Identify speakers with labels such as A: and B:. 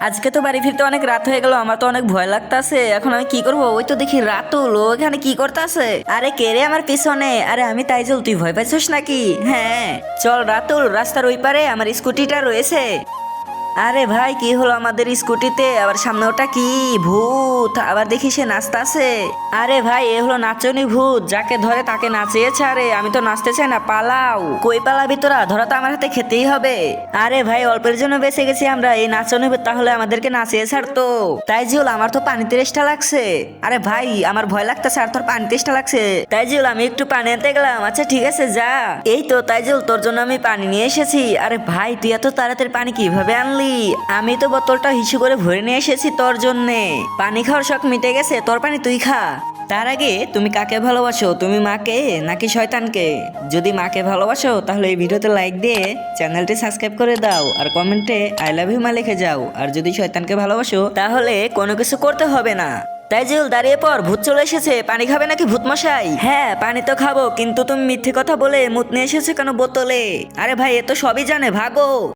A: আজকে তো বাড়ি ফিরতে অনেক রাত হয়ে গেল, আমার তো অনেক ভয় লাগতাছে। এখন আমি কি করব? ওই তো দেখি রাতুল ও এখানে কি করতেছে। আরে কে রে আমার পিছনে? আরে আমি তাইজুল, তুই ভয় পাইছিস নাকি? হ্যাঁ চল রাতুল, রাস্তার ওই পারে আমার স্কুটিটা রয়েছে। আরে ভাই কি হলো আমাদের স্কুটিতে? আবার সামনে ওটা কি? ভূত? আবার দেখি সে নাচতাছে। আরে ভাই এ হলো নাচনি ভূত, যাকে ধরে তাকে নাচিয়ে ছাড়ে। আমি তো নাচতে চাই না, পালাও। কই পালাবি তোরা? ধরা তো আমার হাতে খেতেই হবে। আরে ভাই অল্পের জন্য বেঁচে গেছি আমরা, এই নাচনি ভূত তাহলে আমাদেরকে নাচিয়ে ছাড়তো। তাইজুল আমার তো পানি তেষ্টা লাগছে। আরে ভাই আমার ভয় লাগতেছে আর তোর পানি তেষ্টা লাগছে। তাইজুল আমি একটু পানি আনতে গেলাম। আচ্ছা ঠিক আছে যা। এই তো তাইজুল তোর জন্য আমি পানি নিয়ে এসেছি। আরে ভাই তুই এত তাড়াতাড়ি পানি কিভাবে আনলি? আমি তো বোতলটা হিসু করে ভরে নিয়ে এসেছি তোর জন্যে। পানি খাওয়ার শখ মিটে গেছে, তোর পানি তুই খা। তার আগে তুমি কাকে ভালোবাসো? তুমি মাকে নাকি শয়তানকে? যদি মাকে ভালোবাসো তাহলে এই ভিডিওতে লাইক দিয়ে চ্যানেলটি সাবস্ক্রাইব করে দাও আর কমেন্টে আই লাভ ইউ মা লিখে যাও। আর যদি শয়তানকে ভালোবাসো তাহলে কোনো কিছু করতে হবে না। তাইজুল দাঁড়িয়ে পর, ভূত চলে এসেছে। পানি খাবে নাকি ভূত মশাই? হ্যাঁ পানি তো খাবো, কিন্তু তুমি মিথ্যে কথা বলে মুত নিয়ে এসেছো কেন বোতলে? আরে ভাই এ তো সবই জানে, ভাগো।